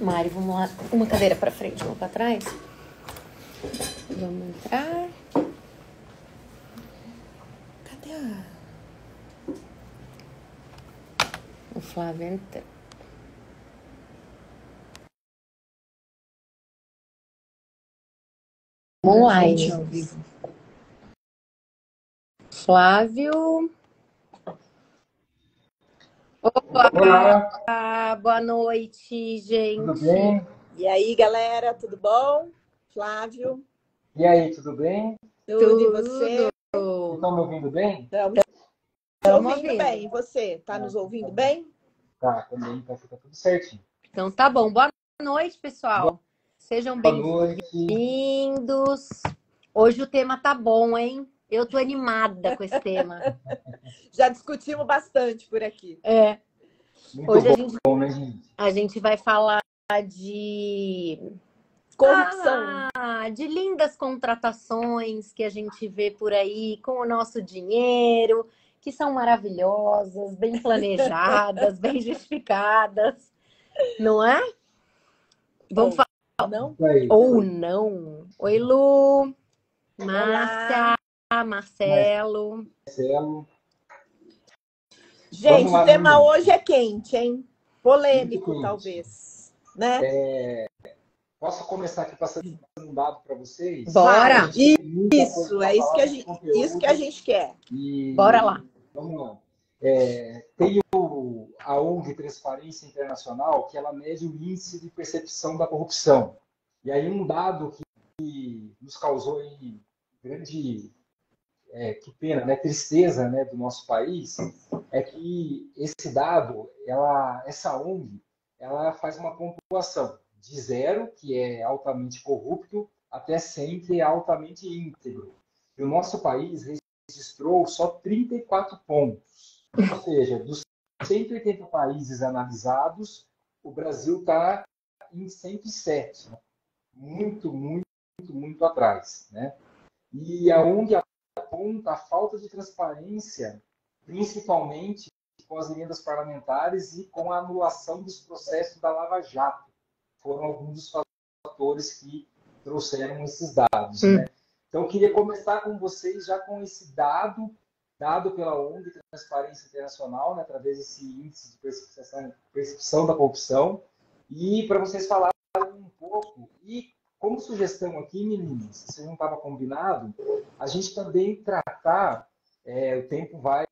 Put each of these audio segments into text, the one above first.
Mari, vamos lá. Uma cadeira para frente, uma para trás. Vamos entrar. Cadê o Flávio entra? Online. Flávio. Olá, Boa noite, gente. tudo bem? E aí, galera, tudo bom? Flávio? E aí, tudo bem? Tudo, e você? Vocês estão me ouvindo bem? Estamos ouvindo bem. E você? Está nos ouvindo bem? Tá, também, tá tudo certinho. Então tá bom. Boa noite, pessoal. Sejam Boa noite. bem-vindos. Hoje o tema tá bom, hein? Eu tô animada com esse tema. Já discutimos bastante por aqui. Muito Hoje bom, né, gente? a gente vai falar de Corrupção. de lindas contratações que a gente vê por aí com o nosso dinheiro, que são maravilhosas, bem planejadas, bem justificadas, não é? Vamos falar. Não? Ou não. Oi, Lu, Márcia, Marcelo. Gente, lá, o tema Lu. hoje é quente, hein? Polêmico, Muito quente. talvez. Né? Posso começar aqui passando um dado para vocês? Bora! Isso, é isso que a gente quer. Bora lá. Vamos lá. Tem a ONG Transparência Internacional, que ela mede o índice de percepção da corrupção. E aí um dado que nos causou aí grande que pena, né, tristeza, né, do nosso país, é que esse dado, essa ONG, ela faz uma pontuação de 0, que é altamente corrupto, até 100, que é altamente íntegro. E o nosso país registrou só 34 pontos. Ou seja, dos 180 países analisados, o Brasil está em 107. Né? Muito atrás. Né? E a ONG aponta a falta de transparência, principalmente com as emendas parlamentares e com a anulação dos processos da Lava Jato. Foram alguns dos fatores que trouxeram esses dados. Né? Então, eu queria começar com vocês já com esse dado pela ONG Transparência Internacional, né, através desse índice de percepção da corrupção, e para vocês falarem um pouco. E como sugestão aqui, meninas, se não estava combinado, a gente também tratar, o tempo vai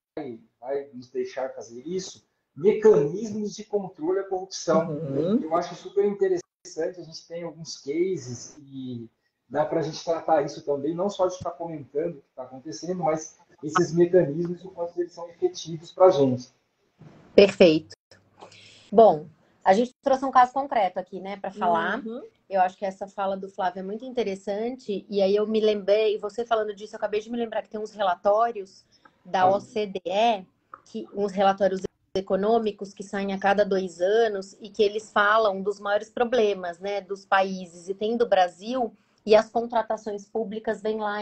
nos deixar fazer isso, mecanismos de controle à corrupção. Eu acho super interessante, a gente tem alguns cases e dá para a gente tratar isso também, não só de ficar comentando o que está acontecendo, mas esses mecanismos, o quanto eles são efetivos para a gente. Perfeito. Bom, a gente trouxe um caso concreto aqui, né, para falar. Eu acho que essa fala do Flávio é muito interessante. E aí eu me lembrei, você falando disso, eu acabei de me lembrar que tem uns relatórios da OCDE, uns relatórios econômicos que saem a cada 2 anos e que eles falam dos maiores problemas, né, dos países. E tem do Brasil, e as contratações públicas vêm lá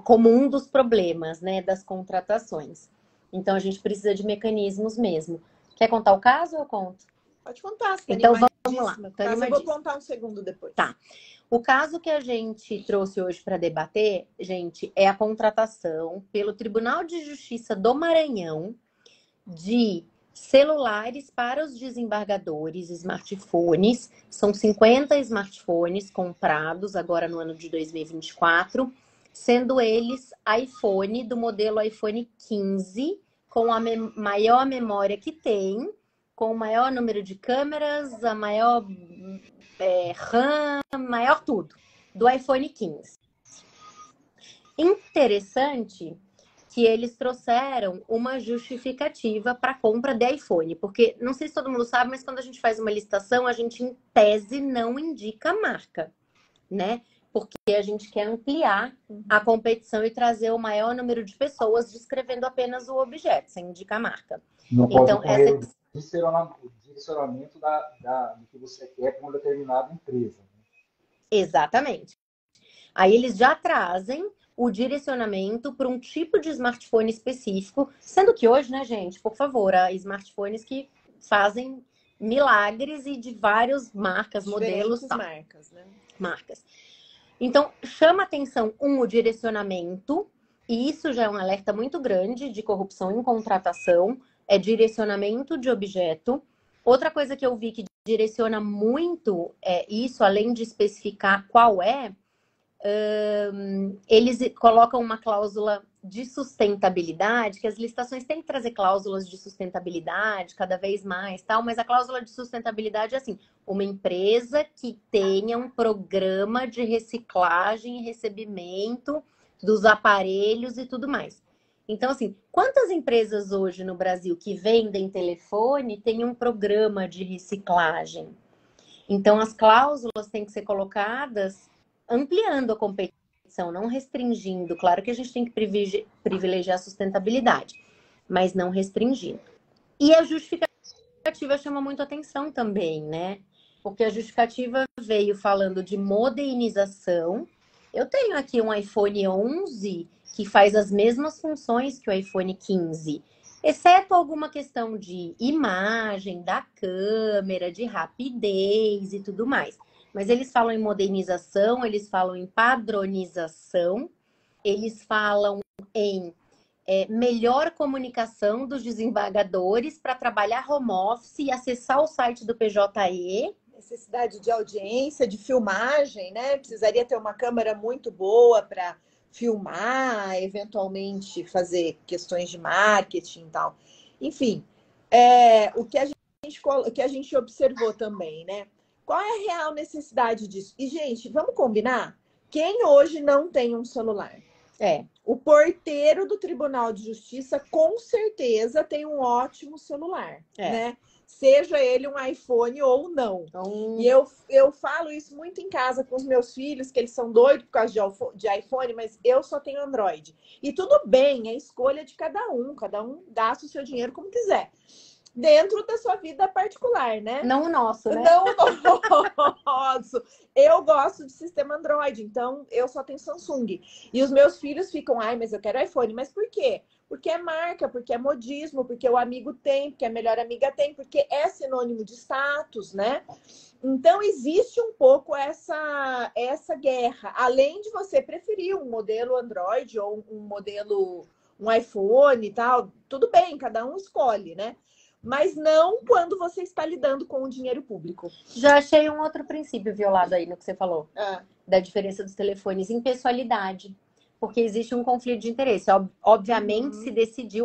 como um dos problemas, né, das contratações. Então a gente precisa de mecanismos mesmo. Quer contar o caso ou eu conto? Pode contar. Então vamos lá. Eu vou contar um segundo depois. Tá. O caso que a gente trouxe hoje para debater, gente, é a contratação pelo Tribunal de Justiça do Maranhão de celulares para os desembargadores, smartphones. São 50 smartphones comprados agora no ano de 2024, sendo eles iPhone do modelo iPhone 15, com a maior memória que tem, com o maior número de câmeras, a maior RAM, maior tudo, do iPhone 15. Interessante que eles trouxeram uma justificativa para a compra de iPhone, porque não sei se todo mundo sabe, mas quando a gente faz uma licitação, a gente em tese não indica a marca, né? Porque a gente quer ampliar a competição e trazer o maior número de pessoas descrevendo apenas o objeto, sem indicar a marca. Não pode correr o direcionamento do que você quer para uma determinada empresa. Né? Exatamente. Aí eles já trazem o direcionamento para um tipo de smartphone específico, sendo que hoje, né, gente, por favor, há smartphones que fazem milagres e de várias marcas, modelos, tal. Marcas, né? Marcas. Então, chama atenção, o direcionamento, e isso já é um alerta muito grande de corrupção em contratação, é direcionamento de objeto. Outra coisa que eu vi que direciona muito isso, além de especificar qual eles colocam uma cláusula de sustentabilidade, que as licitações têm que trazer cláusulas de sustentabilidade cada vez mais, tal, mas a cláusula de sustentabilidade é assim, uma empresa que tenha um programa de reciclagem e recebimento dos aparelhos e tudo mais. Então, assim, quantas empresas hoje no Brasil que vendem telefone têm um programa de reciclagem? Então, as cláusulas têm que ser colocadas ampliando a competição, não restringindo. Claro que a gente tem que privilegiar a sustentabilidade, mas não restringindo. E a justificativa chama muito atenção também, né? Porque a justificativa veio falando de modernização. Eu tenho aqui um iPhone 11 que faz as mesmas funções que o iPhone 15, exceto alguma questão de imagem, da câmera, de rapidez e tudo mais. Mas eles falam em modernização, eles falam em padronização, eles falam em melhor comunicação dos desembargadores para trabalhar home office e acessar o site do PJE. Necessidade de audiência, de filmagem, né? Precisaria ter uma câmera muito boa para filmar, eventualmente fazer questões de marketing e tal. Enfim, o que a gente observou também, né? Qual é a real necessidade disso? E, gente, vamos combinar? Quem hoje não tem um celular? O porteiro do Tribunal de Justiça, com certeza, tem um ótimo celular, né? Seja ele um iPhone ou não. E eu falo isso muito em casa com os meus filhos, que eles são doidos por causa de iPhone, mas eu só tenho Android. E tudo bem, é escolha de cada um gasta o seu dinheiro como quiser. Dentro da sua vida particular, né? Não o nosso, né? Não o nosso. Eu gosto de sistema Android, então eu só tenho Samsung. E os meus filhos ficam, mas eu quero iPhone. Mas por quê? Porque é marca, porque é modismo, porque o amigo tem, porque a melhor amiga tem, porque é sinônimo de status, né? Então, existe um pouco essa guerra. Além de você preferir um modelo Android ou um iPhone e tal, tudo bem, cada um escolhe, né? Mas não quando você está lidando com o dinheiro público. Já achei um outro princípio violado aí no que você falou. Da diferença dos telefones, impessoalidade. Porque existe um conflito de interesse. Obviamente,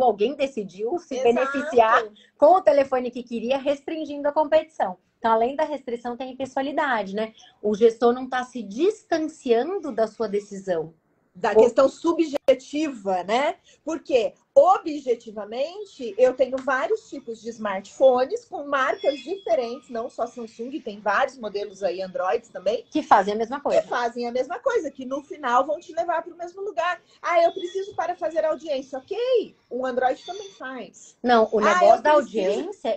alguém decidiu se beneficiar com o telefone que queria, restringindo a competição. Então, além da restrição, tem a impessoalidade, né? O gestor não está se distanciando da sua decisão. Da questão subjetiva, né? Porque, objetivamente, eu tenho vários tipos de smartphones com marcas diferentes, não só Samsung, tem vários modelos aí, Androids também. Que fazem a mesma coisa. Que no final vão te levar para o mesmo lugar. Eu preciso para fazer audiência. Ok, um Android também faz. Não, o negócio da audiência,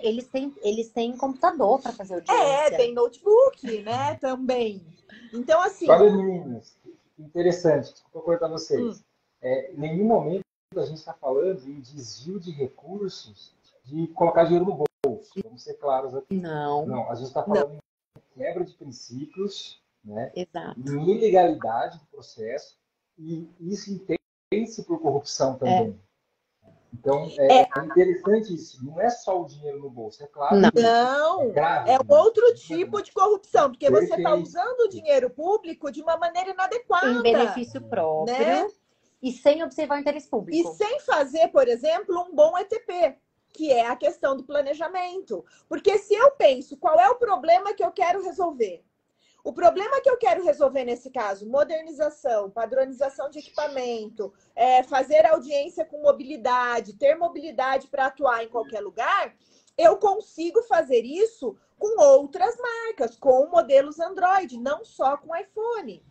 eles têm computador para fazer audiência. Tem notebook, né? Também. Então, assim... Olha, meninas, interessante, desculpa cortar vocês. Em nenhum momento a gente está falando em desvio de recursos, de colocar dinheiro no bolso. Vamos ser claros aqui. Não, a gente está falando em quebra de princípios, né? Exato. Em ilegalidade do processo, e isso entende-se por corrupção também. Então, é interessante isso. Não é só o dinheiro no bolso, é claro. Não, é grave, é outro tipo de corrupção, porque você está usando o dinheiro público de uma maneira inadequada. Em benefício próprio, né? E sem observar o interesse público. E sem fazer, por exemplo, um bom ETP, que é a questão do planejamento. Porque se eu penso qual é o problema que eu quero resolver, o problema que eu quero resolver nesse caso, modernização, padronização de equipamento, fazer audiência com mobilidade, ter mobilidade para atuar em qualquer lugar, eu consigo fazer isso com outras marcas, com modelos Android, não só com iPhone.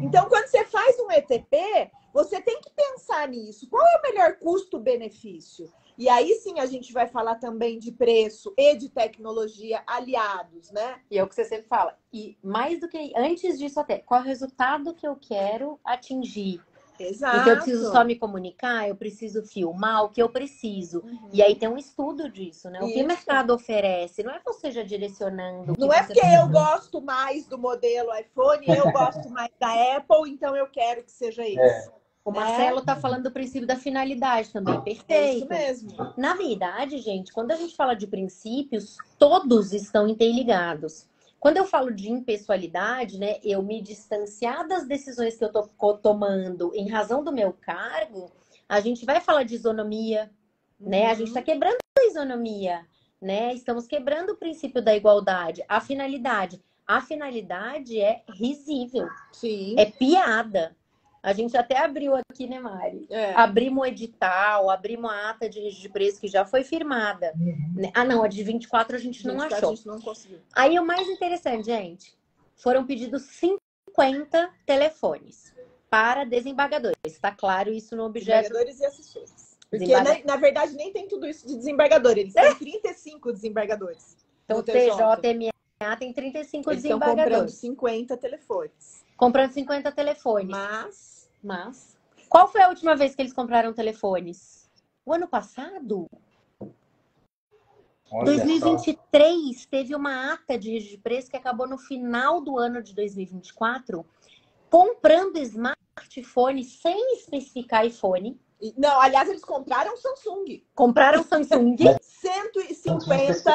Então, quando você faz um ETP, você tem que pensar nisso. Qual é o melhor custo-benefício? E aí sim a gente vai falar também de preço e de tecnologia aliados, né? E é o que você sempre fala. E mais do que antes disso até, qual é o resultado que eu quero atingir? Exato. Então eu preciso só me comunicar, eu preciso filmar o que eu preciso. E aí tem um estudo disso, né? O que o mercado oferece, não é você já direcionando. Não é porque eu gosto mais do modelo iPhone, eu gosto mais da Apple, então eu quero que seja isso. O Marcelo tá falando do princípio da finalidade também, perfeito. É isso mesmo. Na realidade, gente, quando a gente fala de princípios, todos estão interligados. Quando eu falo de impessoalidade, né, eu me distanciar das decisões que eu tô tomando em razão do meu cargo, a gente vai falar de isonomia, né? A gente está quebrando a isonomia, né? Estamos quebrando o princípio da igualdade, a finalidade. A finalidade é risível, é piada. A gente até abriu aqui, né, Mari? Abrimos o edital, abrimos a ata de registro de preço que já foi firmada. Ah, não, a de 24 a gente não achou. A gente não conseguiu. Aí o mais interessante, gente, foram pedidos 50 telefones para desembargadores. Está claro isso no objeto? Desembargadores e assessores. Porque, na verdade, nem tem tudo isso de desembargador. Eles têm 35 desembargadores. Então, o TJMA tem 35 Eles desembargadores. Estão comprando 50 telefones. Comprando 50 telefones. Mas... Qual foi a última vez que eles compraram telefones? O ano passado? Olha 2023 teve uma ata de registro de preço que acabou no final do ano de 2024 comprando smartphone sem especificar iPhone. Não, aliás, eles compraram Samsung. Compraram Samsung. 150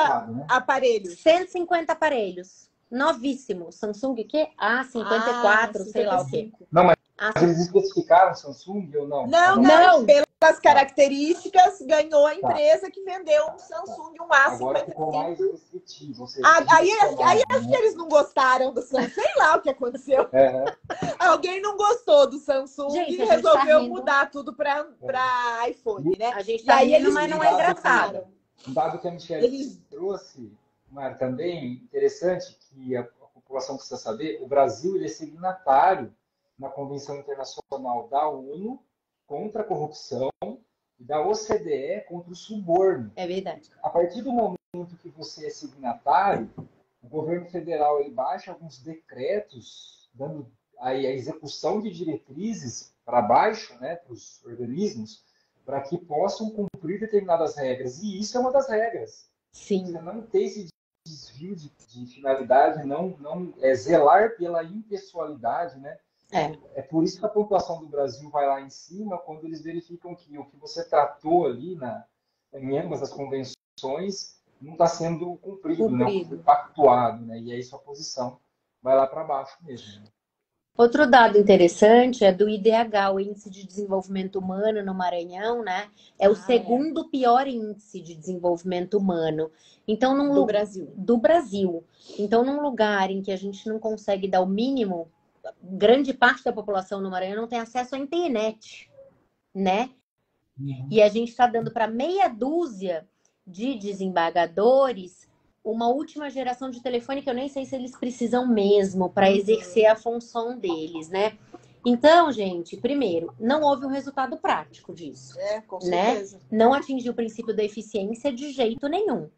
aparelhos. 150 aparelhos. Novíssimo. Samsung o quê? 54, sei lá o quê. Não, mas eles especificaram Samsung ou não? Não. Pelas características, ganhou a empresa que vendeu um Samsung, um A55. Agora ficou mais restritivo. Aí acho que eles não gostaram do Samsung. Sei lá o que aconteceu. Alguém não gostou do Samsung e resolveu mudar tudo para iPhone, né? A gente tá rindo, mas não é engraçado. Um dado que a Michelle trouxe, Mari, também interessante, que a população precisa saber, o Brasil ele é signatário na Convenção Internacional da ONU contra a corrupção e da OCDE contra o suborno. É verdade. A partir do momento que você é signatário, o governo federal ele baixa alguns decretos, dando aí a execução de diretrizes para baixo, né, para os organismos, para que possam cumprir determinadas regras. E isso é uma das regras. Sim. Você não ter esse desvio de finalidade, não zelar pela impessoalidade, né? É por isso que a pontuação do Brasil vai lá em cima, quando eles verificam que o que você tratou ali em ambas as convenções não está sendo cumprido, não foi pactuado, né? E aí sua posição vai lá para baixo mesmo. Né? Outro dado interessante é do IDH, o Índice de Desenvolvimento Humano no Maranhão, né? É o segundo pior índice de desenvolvimento humano. Então, do Brasil. Então, num lugar em que a gente não consegue dar o mínimo, grande parte da população no Maranhão não tem acesso à internet, né? E a gente está dando para meia dúzia de desembargadores uma última geração de telefone que eu nem sei se eles precisam mesmo para exercer a função deles, né? Então, gente, primeiro, não houve um resultado prático disso. Com certeza. Né? Não atingiu o princípio da eficiência de jeito nenhum.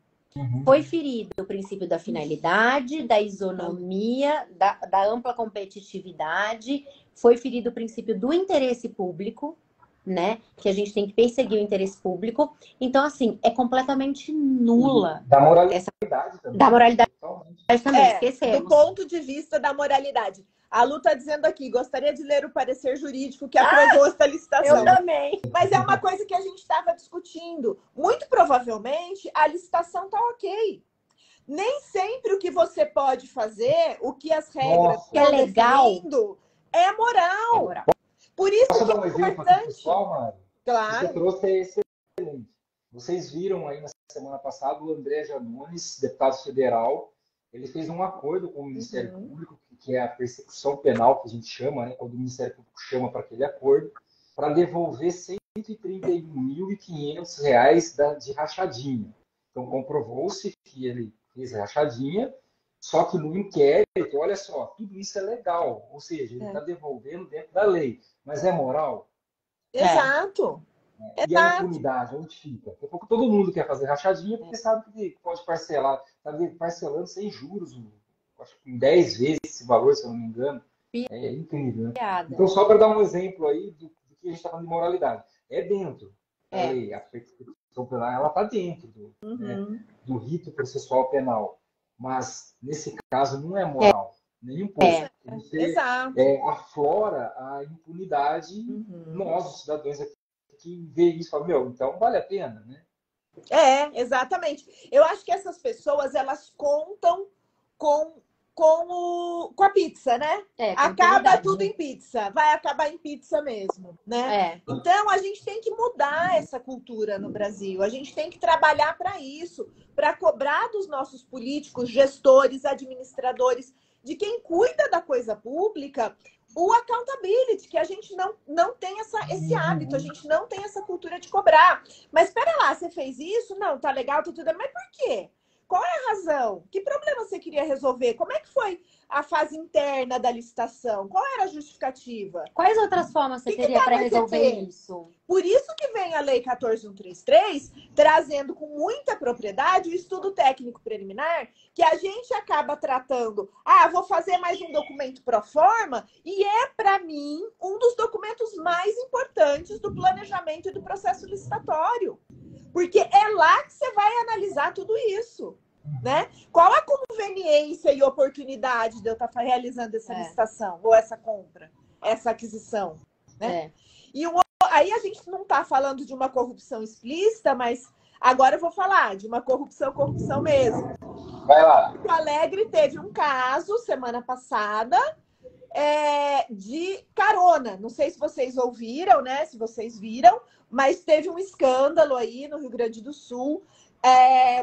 Foi ferido o princípio da finalidade, da isonomia, da ampla competitividade. Foi ferido o princípio do interesse público, né? Que a gente tem que perseguir o interesse público. Então, assim, é completamente nula. Da moralidade também. Da moralidade também, esquecemos. Do ponto de vista da moralidade. A Lu está dizendo aqui, gostaria de ler o parecer jurídico que aprovou esta licitação. Eu também. Mas é uma coisa que a gente estava discutindo. Muito provavelmente, a licitação está ok. Nem sempre o que você pode fazer, o que as regras estão definindo, é moral. Por isso Posso que dar um é exemplo importante. aqui, pessoal, Mari? Claro. Você trouxe é excelente. Vocês viram aí na semana passada o André Janones, deputado federal, ele fez um acordo com o Ministério Público, que é a persecução penal que a gente chama, né, quando o Ministério Público chama para aquele acordo, para devolver R$ 131.500 de rachadinha. Então, comprovou-se que ele fez rachadinha, só que no inquérito, olha só, tudo isso é legal, ou seja, ele está devolvendo dentro da lei, mas é moral? Exato. E a impunidade, onde fica? Daqui a pouco todo mundo quer fazer rachadinha, porque sabe que pode parcelar, está parcelando sem juros, acho que em 10 vezes esse valor, se eu não me engano. É incrível, né? Então, só para dar um exemplo aí que a gente está falando de moralidade. É dentro da lei. A persecução penal, ela está dentro né, do rito processual penal. Mas, nesse caso, não é moral. Nem um pouco. Você aflora a impunidade, nós, os cidadãos aqui, que vê isso e fala, então vale a pena, né? Exatamente. Eu acho que essas pessoas, elas contam com a pizza, né? Acaba tudo em pizza. Vai acabar em pizza mesmo, né? Então, a gente tem que mudar essa cultura no Brasil. A gente tem que trabalhar para isso, para cobrar dos nossos políticos, gestores, administradores, de quem cuida da coisa pública, o accountability, que a gente não tem esse hábito, a gente não tem essa cultura de cobrar. Mas espera lá, você fez isso? Não, tá legal, tá tudo. Mas por quê? Qual é a razão? Que problema você queria resolver? Como é que foi a fase interna da licitação? Qual era a justificativa? Quais outras formas você teria para resolver isso? Por isso que vem a Lei 14.133, trazendo com muita propriedade o estudo técnico preliminar, que a gente acaba tratando, vou fazer mais um documento pro forma, e é, para mim, um dos documentos mais importantes do planejamento e do processo licitatório. Porque é lá que você vai analisar tudo isso, né? Qual a conveniência e oportunidade de eu estar realizando essa licitação, ou essa compra, essa aquisição, né? E aí a gente não está falando de uma corrupção explícita, mas agora eu vou falar de uma corrupção mesmo. Vai lá. Porto Alegre teve um caso, semana passada, de carona. Não sei se vocês ouviram, né? Se vocês viram, mas teve um escândalo aí no Rio Grande do Sul.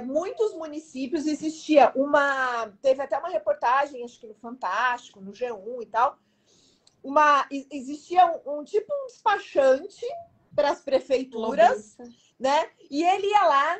Muitos municípios teve até uma reportagem, acho que no Fantástico, no G1 e tal. Existia um despachante para as prefeituras, né? E ele ia lá,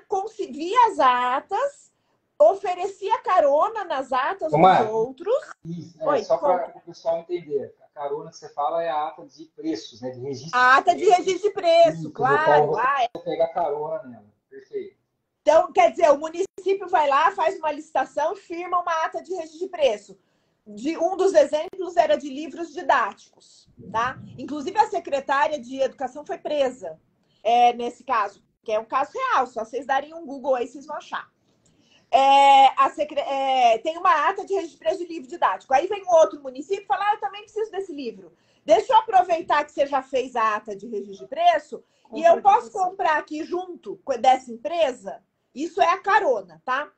via as atas, oferecia carona nas atas dos outros. Isso, só para o pessoal entender. A carona que você fala é a ata de preços, né? De registro. A ata de registro de preço, claro. Você pega a carona nela. Perfeito. Então, quer dizer, o município vai lá, faz uma licitação e firma uma ata de registro de preço. Um dos exemplos era de livros didáticos, tá? Inclusive, a secretária de Educação foi presa nesse caso, que é um caso real. Só vocês darem um Google aí, vocês vão achar. Tem uma ata de registro de preço de livro didático. Aí vem um outro município e fala, eu também preciso desse livro. Deixa eu aproveitar que você já fez a ata de registro de preço e eu posso comprar aqui junto dessa empresa. Isso é a carona, tá?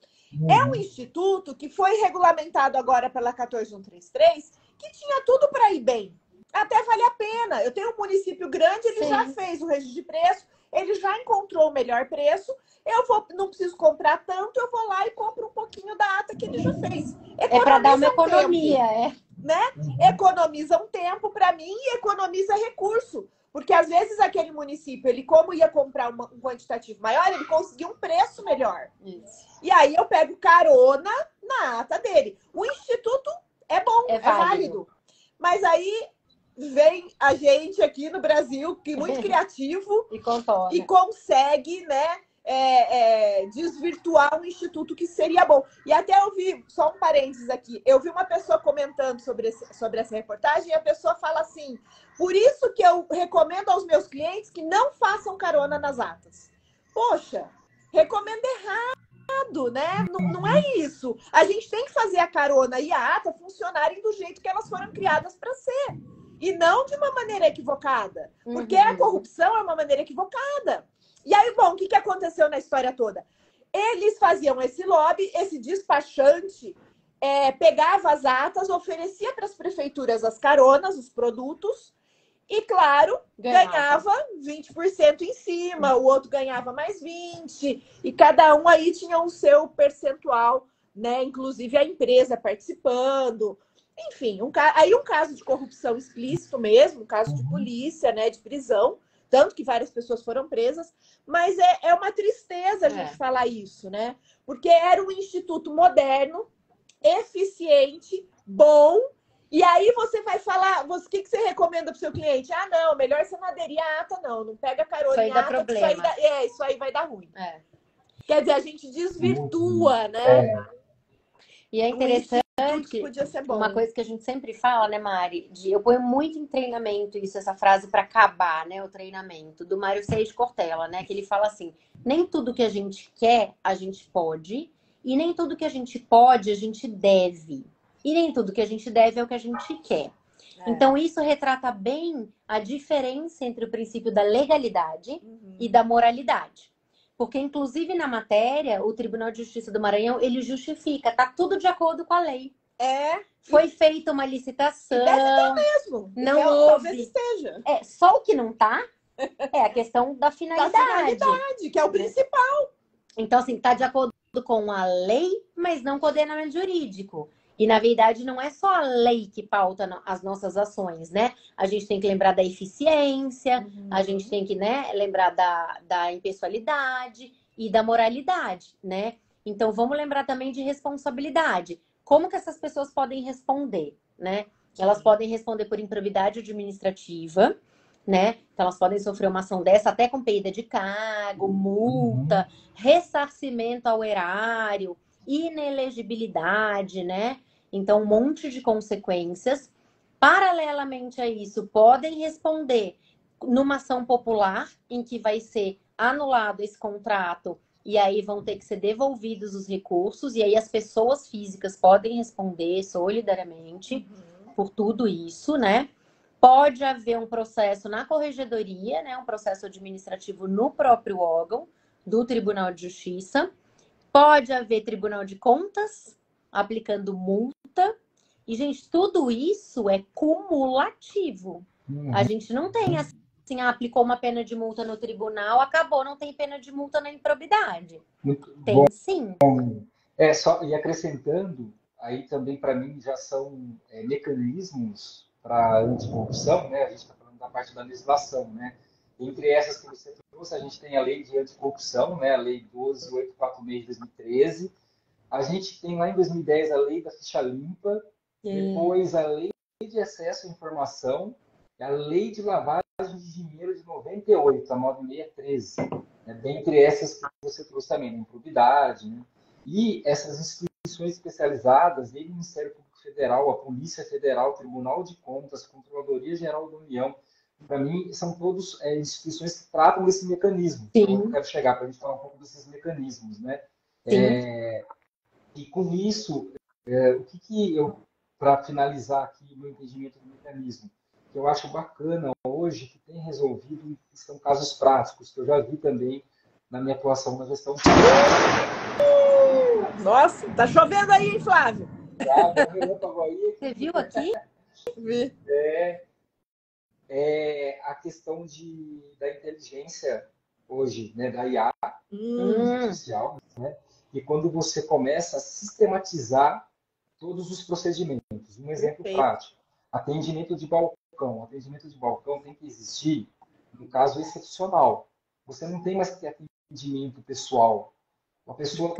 É um instituto que foi regulamentado agora pela 14.133, que tinha tudo para ir bem. Até vale a pena. Eu tenho um município grande, ele já fez o registro de preço, ele já encontrou o melhor preço. Não preciso comprar tanto, eu vou lá e compro um pouquinho da ata que ele já fez. Para dar uma economia, né? Economiza um tempo para mim e economiza recurso. Porque às vezes aquele município, como ia comprar um quantitativo maior, ele conseguiu um preço melhor. Isso. E aí eu pego carona na ata dele. O instituto é bom, é válido. Mas aí vem a gente aqui no Brasil, que é muito criativo, e consegue, né, desvirtuar um instituto que seria bom. E até eu vi, só um parênteses aqui, eu vi uma pessoa comentando sobre essa reportagem e a pessoa fala assim, por isso que eu recomendo aos meus clientes que não façam carona nas atas. Poxa, recomendo errado, né? Não é isso. A gente tem que fazer a carona e a ata funcionarem do jeito que elas foram criadas para ser. E não de uma maneira equivocada. Porque a corrupção é uma maneira equivocada. E aí, bom, o que aconteceu na história toda? Eles faziam esse lobby, esse despachante pegava as atas, oferecia para as prefeituras as caronas, os produtos, e, claro, ganhava 20% em cima, o outro ganhava mais 20%, e cada um aí tinha o seu percentual, né? Inclusive a empresa participando. Enfim, um caso de corrupção explícito mesmo, um caso de polícia, né, de prisão, tanto que várias pessoas foram presas, mas é uma tristeza a gente falar isso, né? Porque era um instituto moderno, eficiente, bom, e aí você vai falar, o que você recomenda para o seu cliente? Não, melhor você não aderir à ata, não pega carona em ata, problema. Isso aí vai dar ruim. Quer dizer, a gente desvirtua, né? E é interessante importante, podia ser bom. uma coisa que a gente sempre fala, né, Mari? Eu ponho muito em treinamento isso, essa frase para acabar, né, o treinamento, do Mário Seixas Cortella, né, que ele fala assim, nem tudo que a gente quer, a gente pode, e nem tudo que a gente pode, a gente deve. E nem tudo que a gente deve é o que a gente quer. Então, isso retrata bem a diferença entre o princípio da legalidade e da moralidade. Porque, inclusive, na matéria, o Tribunal de Justiça do Maranhão, ele justifica, tá tudo de acordo com a lei. Foi feita uma licitação. E deve ter mesmo. Não houve. Talvez esteja. Só o que não tá é a questão da finalidade. Da finalidade, que é o principal. Então, assim, tá de acordo com a lei, mas não com o ordenamento jurídico. E, na verdade, não é só a lei que pauta as nossas ações, né? A gente tem que lembrar da eficiência, a gente tem que, né, lembrar da impessoalidade e da moralidade, né? Então, vamos lembrar também de responsabilidade. Como que essas pessoas podem responder, né? Elas podem responder por improbidade administrativa, né? Então, elas podem sofrer uma ação dessa até com perda de cargo, multa, ressarcimento ao erário, inelegibilidade, né? Então, um monte de consequências. Paralelamente a isso, podem responder numa ação popular, em que vai ser anulado esse contrato, e aí vão ter que ser devolvidos os recursos, e aí as pessoas físicas podem responder solidariamente por tudo isso, né? Pode haver um processo na corregedoria, né? Um processo administrativo no próprio órgão do Tribunal de Justiça. Pode haver Tribunal de Contas aplicando multa. E, gente, tudo isso é cumulativo. A gente não tem assim, aplicou uma pena de multa no tribunal, acabou, não tem pena de multa na improbidade. Tem bom. sim. E acrescentando, aí também para mim já são mecanismos para anticorrupção, né? A gente está falando da parte da legislação, né? Entre essas que você trouxe, a gente tem a lei de anticorrupção, né? A lei 12.846 de 2013. A gente tem lá em 2010 a lei da ficha limpa, depois a lei de acesso à informação, a lei de lavagem de dinheiro de 98, a 9613. Né? Dentre essas que você trouxe também, a improbidade, né? E essas instituições especializadas, desde o Ministério Público Federal, a Polícia Federal, o Tribunal de Contas, a Controladoria Geral da União, para mim, são todas instituições que tratam desse mecanismo. Sim. Então, eu quero chegar para a gente falar um pouco desses mecanismos, né? E com isso, o que eu, para finalizar aqui o meu entendimento do mecanismo, que eu acho bacana hoje, que tem resolvido, são casos práticos, que eu já vi também na minha atuação na gestão pública. Nossa, tá chovendo aí, hein, Flávio? Você viu aqui? Vi. A questão da inteligência hoje, né, da IA artificial, né? E quando você começa a sistematizar todos os procedimentos. Um exemplo prático, atendimento de balcão. Atendimento de balcão tem que existir no caso excepcional. Você não tem mais que ter atendimento pessoal. Uma pessoa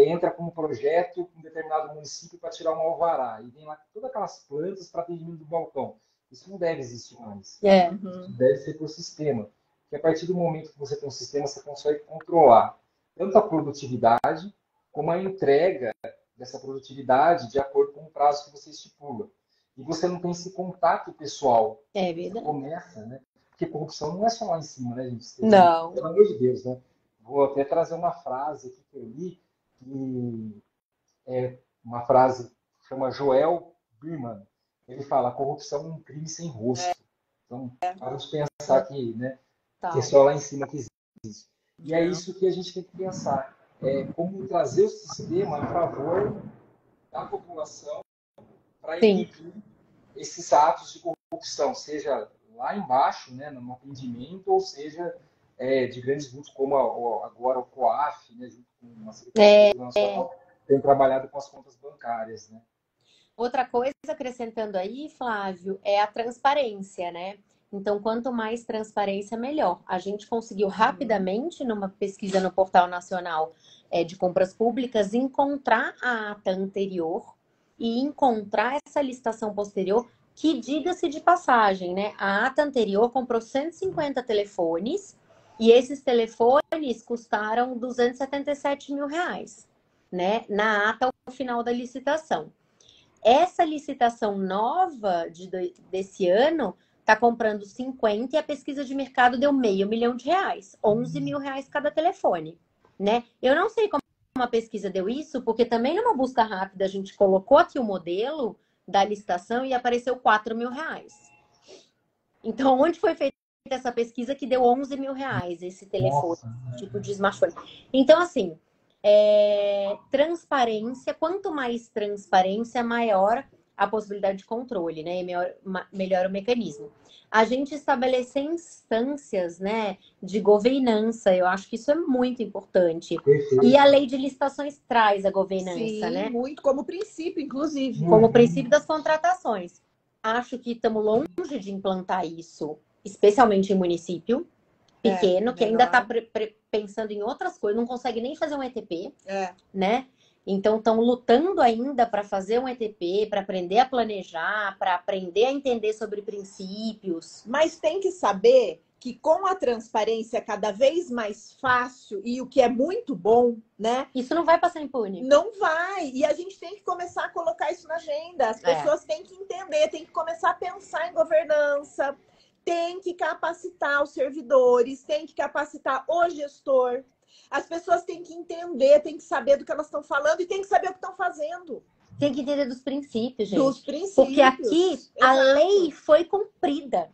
entra com um projeto em um determinado município para tirar um alvará e vem lá todas aquelas plantas para atendimento do balcão. Isso não deve existir mais. Isso deve ser por sistema. Porque a partir do momento que você tem um sistema, você consegue controlar tanto a produtividade como a entrega dessa produtividade de acordo com o prazo que você estipula. E você não tem esse contato pessoal. É verdade. Começa, né? Porque corrupção não é só lá em cima, né, gente? Não. Pelo amor de Deus, né? Vou até trazer uma frase aqui que eu li, que é uma frase que chama Joel Birman. Ele fala: a corrupção é um crime sem rosto. Então, para gente pensar que, né, que é só lá em cima que existe. E é isso que a gente tem que pensar. Como trazer o sistema a favor da população para impedir esses atos de corrupção, seja lá embaixo, né, no atendimento, ou seja, de grandes grupos como agora o COAF, né, junto com a Secretaria Nacional, tem trabalhado com as contas bancárias, né? Outra coisa, acrescentando aí, Flávio, é a transparência, né? Então, quanto mais transparência, melhor. A gente conseguiu rapidamente, numa pesquisa no Portal Nacional de Compras Públicas, encontrar a ata anterior e encontrar essa licitação posterior, que, diga-se de passagem, né? A ata anterior comprou 150 telefones e esses telefones custaram R$ 277 mil. né, na ata ao final da licitação. Essa licitação nova desse ano está comprando 50 e a pesquisa de mercado deu R$500 mil, R$11 mil cada telefone, né? Eu não sei como a pesquisa deu isso, porque também numa busca rápida a gente colocou aqui o modelo da licitação e apareceu R$4 mil. Então, onde foi feita essa pesquisa que deu R$11 mil esse telefone, tipo de smartphone? Então, assim, transparência, quanto mais transparência, maior a possibilidade de controle, né? E melhor o mecanismo. A gente estabelecer instâncias, né, de governança, eu acho que isso é muito importante. Perfeito. E a lei de licitações traz a governança, Sim, né? muito, como princípio, inclusive. Como princípio das contratações. Acho que estamos longe de implantar isso, especialmente em município pequeno, que ainda está pensando em outras coisas, não consegue nem fazer um ETP, né? Então, estão lutando ainda para fazer um ETP, para aprender a planejar, para aprender a entender sobre princípios. Mas tem que saber que com a transparência cada vez mais fácil, e o que é muito bom, né? Isso não vai passar impune. Não vai. E a gente tem que começar a colocar isso na agenda. As pessoas têm que entender, têm que começar a pensar em governança, tem que capacitar os servidores, tem que capacitar o gestor. As pessoas têm que entender, têm que saber do que elas estão falando e têm que saber o que estão fazendo. Tem que entender dos princípios, gente. Dos princípios. Porque aqui a lei foi cumprida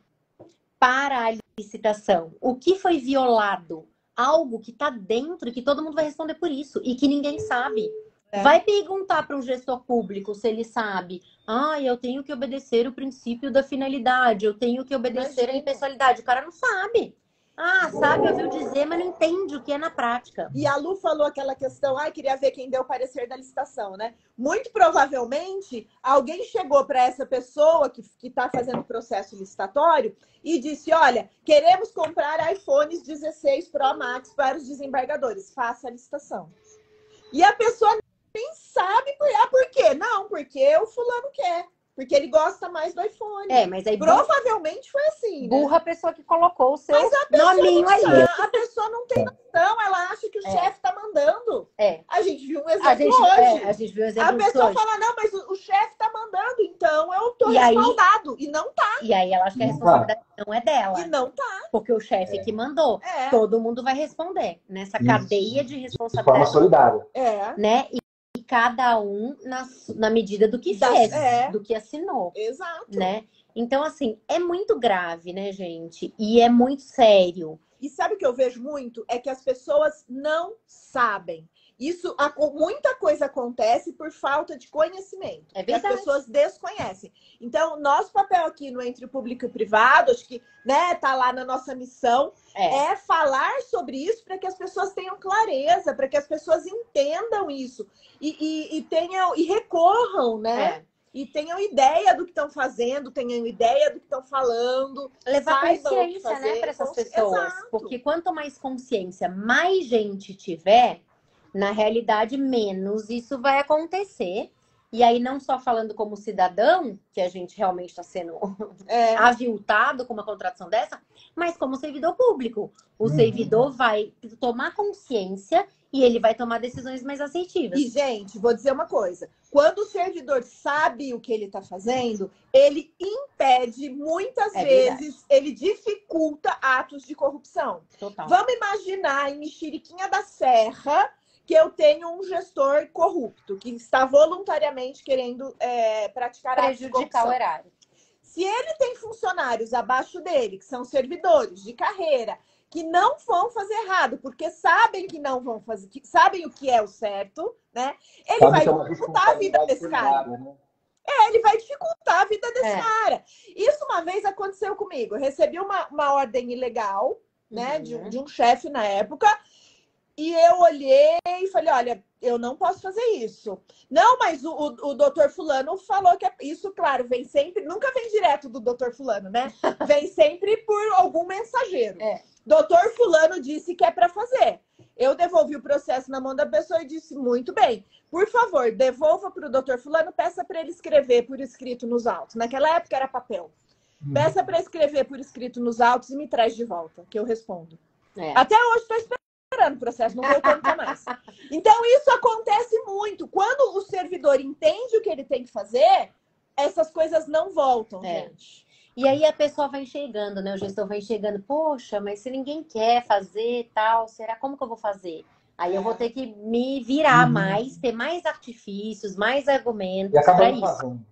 para a licitação. O que foi violado? Algo que está dentro e que todo mundo vai responder por isso e que ninguém sabe. Vai perguntar para um gestor público se ele sabe. Eu tenho que obedecer o princípio da finalidade, eu tenho que obedecer a impessoalidade. O cara não sabe. Sabe, ouviu dizer, mas não entende o que é na prática. E a Lu falou aquela questão, queria ver quem deu o parecer da licitação, né? Muito provavelmente, alguém chegou para essa pessoa que está fazendo o processo licitatório e disse, olha, queremos comprar iPhones 16 Pro Max para os desembargadores. Faça a licitação. E a pessoa nem sabe por quê. Não, porque o fulano quer. Porque ele gosta mais do iPhone. Mas aí provavelmente foi assim, burra a pessoa que colocou o seu nominho ali. A pessoa não tem noção, ela acha que o chefe está mandando. A gente viu um exemplo hoje. A gente viu um exemplo A pessoa hoje. fala, não, mas o chefe está mandando, então eu estou respaldado. E não tá. E aí ela acha que a responsabilidade não é dela. E não tá. Porque o chefe que mandou. Todo mundo vai responder nessa cadeia de responsabilidade. De forma solidária. Né? E cada um na medida do que fez, do que assinou. Exato. Né? Então, assim, é muito grave, né, gente? E é muito sério. E sabe o que eu vejo muito? É que as pessoas não sabem. Muita coisa acontece por falta de conhecimento. É verdade. As pessoas desconhecem. Então, nosso papel aqui no Entre o Público e o Privado, acho que tá lá na nossa missão, é falar sobre isso para que as pessoas tenham clareza, para que as pessoas entendam isso e recorram, né? E tenham ideia do que estão fazendo, tenham ideia do que estão falando. Levar consciência, né, para essas pessoas. Exato. Porque quanto mais consciência, mais gente tiver, na realidade, menos isso vai acontecer. E aí, não só falando como cidadão, que a gente realmente está sendo aviltado com uma contratação dessa, mas como servidor público. O servidor vai tomar consciência e ele vai tomar decisões mais assertivas. E, gente, vou dizer uma coisa. Quando o servidor sabe o que ele está fazendo, ele impede, muitas vezes, ele dificulta atos de corrupção. Total. Vamos imaginar em Mexeriquinha da Serra que eu tenho um gestor corrupto, que está voluntariamente querendo praticar atos de corrupção. Prejudicar o erário. Se ele tem funcionários abaixo dele, que são servidores de carreira, que não vão fazer errado, porque sabem que não vão fazer, que sabem o que é o certo, né? Ele vai dificultar a vida desse cara. Né? Ele vai dificultar a vida desse cara. Isso uma vez aconteceu comigo. Eu recebi uma ordem ilegal, né, de um chefe na época, e eu olhei e falei, olha, eu não posso fazer isso. Não, mas o doutor fulano falou que isso, claro, vem sempre, nunca vem direto do doutor fulano, né? Vem sempre por algum mensageiro. Doutor fulano disse que é para fazer. Eu devolvi o processo na mão da pessoa e disse, muito bem, por favor, devolva para o doutor fulano, peça para ele escrever por escrito nos autos. Naquela época era papel. Peça para escrever por escrito nos autos e me traz de volta, que eu respondo. Até hoje estou esperando. demorando o processo, não voltou nunca mais. Então, isso acontece muito. Quando o servidor entende o que ele tem que fazer, essas coisas não voltam, gente. E aí a pessoa vai enxergando, né? O gestor vai enxergando, poxa, mas se ninguém quer fazer tal, será como que eu vou fazer? Aí eu vou ter que me virar mais, ter mais artifícios, mais argumentos para isso. Fazendo.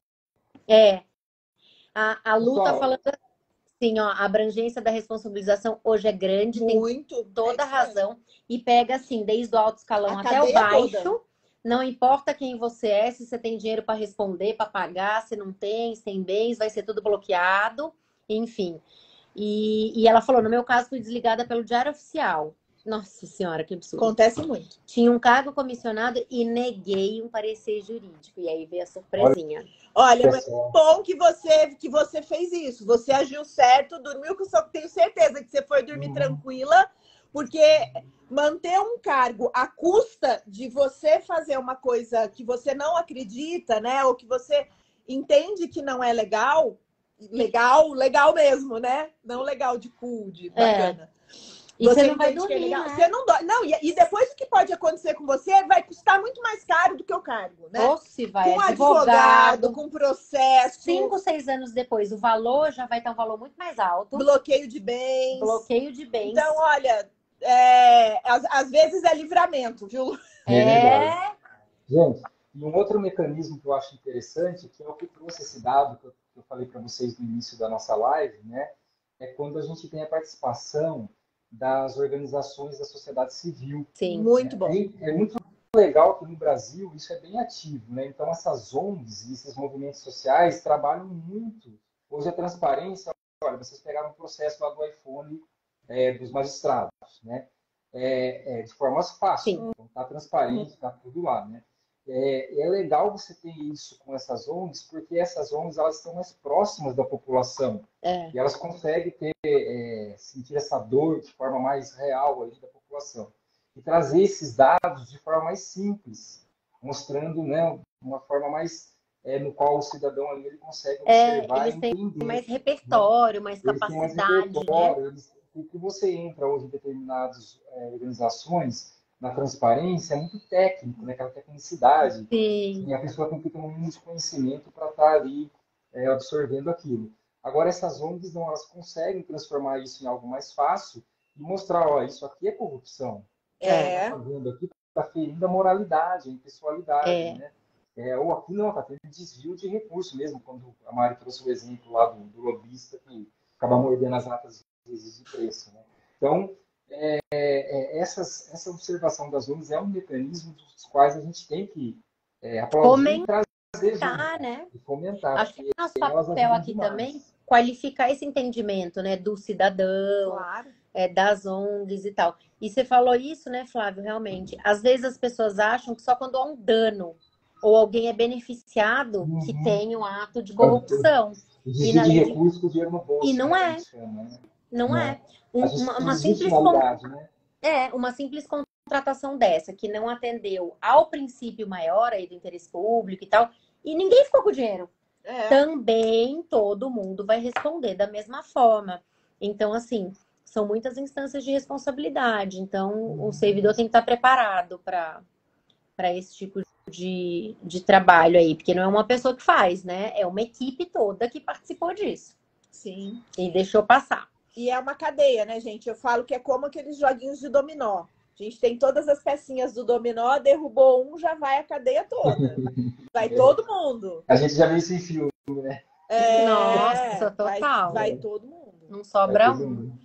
A Lu tá falando assim, ó, a abrangência da responsabilização hoje é grande, muito, tem toda a razão. E pega assim, desde o alto escalão até o baixo. Toda. Não importa quem você é, se você tem dinheiro para responder, para pagar, se não tem, se tem bens, vai ser tudo bloqueado, enfim. E ela falou, no meu caso, fui desligada pelo Diário Oficial. Nossa Senhora, que absurdo. Acontece muito. Tinha um cargo comissionado e neguei um parecer jurídico. E aí veio a surpresinha. Olha, mas bom que você fez isso. Você agiu certo, dormiu, só tenho certeza que você foi dormir tranquila, porque manter um cargo à custa de você fazer uma coisa que você não acredita, né? Ou que você entende que não é legal, legal mesmo, né? Não legal de cool, de bacana. E você não vai dormir, né? Você não dói. Não, e depois o que pode acontecer com você vai custar muito mais caro do que o cargo, né? Ou se vai com advogado, com processo. 5, 6 anos depois, o valor já vai estar um valor muito mais alto. Bloqueio de bens. Então, olha, às vezes é livramento, viu? Gente, e um outro mecanismo que eu acho interessante, que é o que trouxe esse dado que eu falei para vocês no início da nossa live, né? É quando a gente tem a participação das organizações da sociedade civil. Sim, muito bom. É muito legal que no Brasil isso é bem ativo, né? Então essas ONGs e esses movimentos sociais trabalham muito. Hoje a transparência, olha, vocês pegaram um processo lá do iPhone dos magistrados, né? De forma fácil, então tá transparente, tá tudo lá, né? É legal você ter isso com essas ONGs, porque essas ONGs elas estão mais próximas da população e elas conseguem sentir essa dor de forma mais real ali da população e trazer esses dados de forma mais simples, mostrando, né, uma forma mais no qual o cidadão ali ele consegue observar eles e têm entender, mais repertório, mais capacidade, né? Porque você entra hoje em determinadas organizações, na transparência, é muito técnico, né? Aquela tecnicidade. Sim. E a pessoa tem que ter um mínimo de conhecimento para estar ali absorvendo aquilo. Agora, essas ONGs, não, elas conseguem transformar isso em algo mais fácil e mostrar, ó, isso aqui é corrupção. Está fazendo aqui, está ferindo a moralidade, a impessoalidade, né? Ou aqui não, está tendo desvio de recurso mesmo, quando a Mari trouxe o exemplo lá do lobista que acaba mordendo as latas de preço, né? Então, essa observação das ONGs é um mecanismo dos quais a gente tem que aplaudir e trazer junto, né? E fomentar. Acho que nosso papel aqui também qualificar esse entendimento, né, do cidadão, das ONGs e tal. E você falou isso, né, Flávio, realmente. Às vezes as pessoas acham que só quando há um dano ou alguém é beneficiado que tem um ato de corrupção. Desvio de recursos com dinheiro no bolso. E não é. Não é. Uma simples uma simples contratação dessa, que não atendeu ao princípio maior aí do interesse público e tal, e ninguém ficou com o dinheiro. Também todo mundo vai responder da mesma forma. Então, assim, são muitas instâncias de responsabilidade. Então, o servidor tem que estar preparado para esse tipo de trabalho aí, porque não é uma pessoa que faz, né? É uma equipe toda que participou disso. Sim. E deixou passar. E é uma cadeia, né, gente? Eu falo que é como aqueles joguinhos de dominó. A gente tem todas as pecinhas do dominó, derrubou um, já vai a cadeia toda. Vai todo mundo. A gente já viu isso em filme, né? Nossa, total. Vai todo mundo. Não sobra um.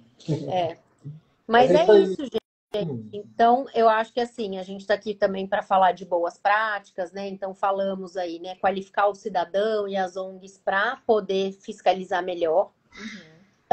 Mas é isso, gente. Então, eu acho que assim, a gente está aqui também para falar de boas práticas, né? Então, falamos aí, né? Qualificar o cidadão e as ONGs para poder fiscalizar melhor.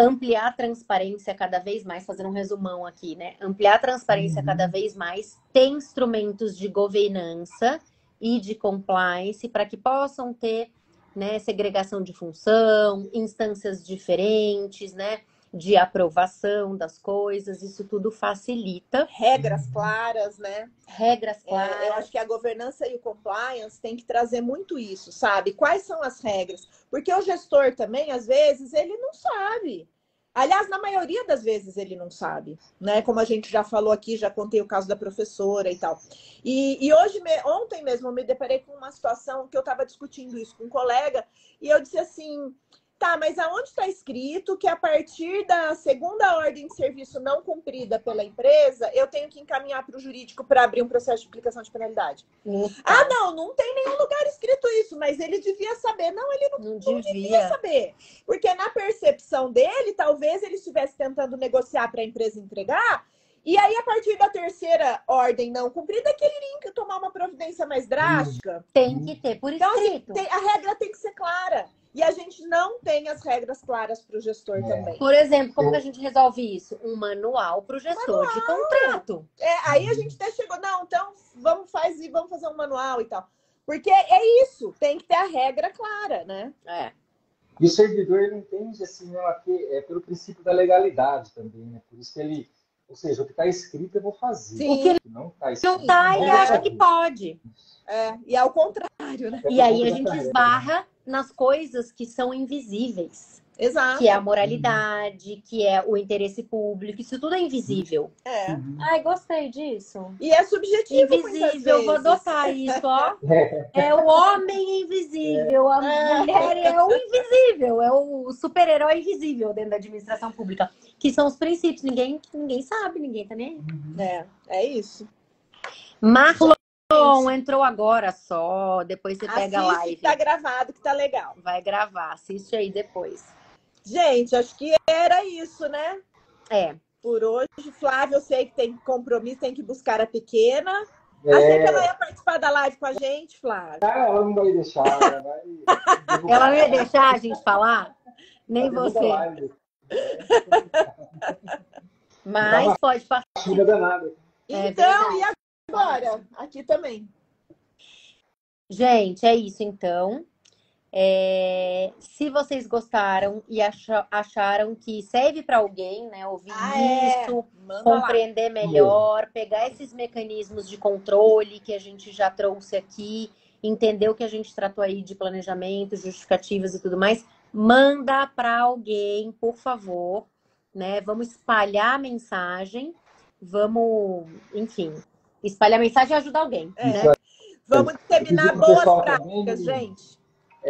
Ampliar a transparência cada vez mais, fazendo um resumão aqui, né? Ampliar a transparência cada vez mais, ter instrumentos de governança e de compliance para que possam ter, né, segregação de função, instâncias diferentes, né, de aprovação das coisas, isso tudo facilita. Regras claras, né? Regras claras. Eu acho que a governança e o compliance tem que trazer muito isso, sabe? Quais são as regras? Porque o gestor também, às vezes, ele não sabe. Aliás, na maioria das vezes ele não sabe, né? Como a gente já falou aqui, já contei o caso da professora e tal. E ontem mesmo, eu me deparei com uma situação que eu estava discutindo isso com um colega e eu disse assim, tá, mas aonde está escrito que a partir da segunda ordem de serviço não cumprida pela empresa, eu tenho que encaminhar para o jurídico para abrir um processo de aplicação de penalidade? Ah, não tem nenhum lugar escrito isso, mas ele devia saber. Não, ele não devia saber. Porque na percepção dele, talvez ele estivesse tentando negociar para a empresa entregar, e aí, a partir da terceira ordem não cumprida, que ele iria que tomar uma providência mais drástica. Tem que ter por escrito. Então, assim, a regra tem que ser clara. E a gente não tem as regras claras para o gestor também. Por exemplo, como que a gente resolve isso? Um manual para o gestor de contrato. Aí a gente até chegou, não, então vamos fazer um manual e tal. Porque é isso, tem que ter a regra clara, né? E o servidor ele entende assim, pelo princípio da legalidade também, né? Por isso que ele, ou seja, o que está escrito eu vou fazer. Sim. O que não está escrito, e acha que pode. E ao contrário, né? E aí a gente esbarra nas coisas que são invisíveis. Exato. Que é a moralidade, que é o interesse público, isso tudo é invisível. Ai, gostei disso. E é subjetivo. Invisível, vou adotar isso, ó. É o homem invisível, a mulher é o invisível, é o super-herói invisível dentro da administração pública. Que são os princípios, ninguém sabe, ninguém tá nem aí. É isso. Marlon entrou agora só, depois você pega a live. Tá gravado, que tá legal. Vai gravar, assiste aí depois. Gente, acho que era isso, né? Por hoje, Flávia, eu sei que tem compromisso, tem que buscar a pequena. Achei que ela ia participar da live com a gente, Flávia. Ela não vai deixar. Ela não ia deixar a gente falar? Nem você. Mas pode participar. Então, e agora? Aqui também. Gente, é isso então. Se vocês gostaram e acharam que serve para alguém, né, ouvir isso, compreender melhor, pegar esses mecanismos de controle que a gente já trouxe aqui, entender o que a gente tratou aí de planejamento, justificativas e tudo mais, manda para alguém, por favor, né? Vamos espalhar a mensagem, espalhar a mensagem e ajudar alguém, né? Vamos terminar boas práticas, gente.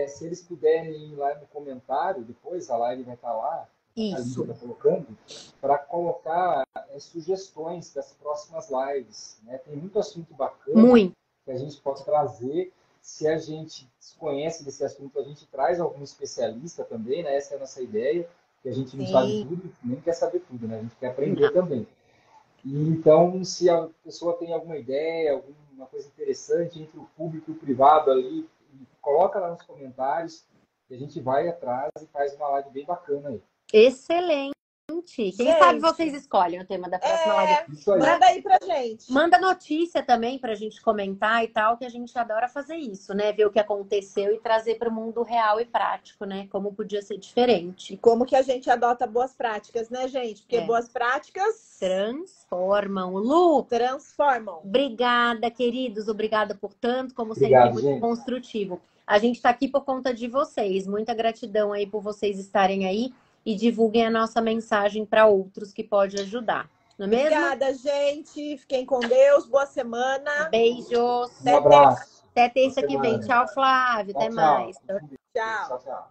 Se eles puderem ir lá no comentário, depois a live vai estar lá, isso. A Lívia está colocando, para colocar sugestões das próximas lives. Né? Tem muito assunto bacana que a gente pode trazer. Se a gente desconhece desse assunto, a gente traz algum especialista também, né? Essa é a nossa ideia, que a gente não sabe tudo, nem quer saber tudo, né? A gente quer aprender também. E, então, se a pessoa tem alguma ideia, alguma coisa interessante entre o público e o privado ali, coloca lá nos comentários e a gente vai atrás e faz uma live bem bacana aí. Excelente! Quem sabe vocês escolhem o tema da próxima live. Manda aí pra gente. Manda notícia também pra gente comentar e tal, que a gente adora fazer isso, né? Ver o que aconteceu e trazer para o mundo real e prático, né? Como podia ser diferente. E como que a gente adota boas práticas, né, gente? Porque boas práticas transformam. Lu, transformam. Obrigada, queridos. Obrigada por tanto, como sempre, muito construtivo. A gente tá aqui por conta de vocês. Muita gratidão aí por vocês estarem aí. E divulguem a nossa mensagem para outros que pode ajudar. Não é mesmo? Obrigada, gente. Fiquem com Deus. Boa semana. Beijos. Um abraço. Até terça que vem. Tchau, Flávio. Até mais. Tchau.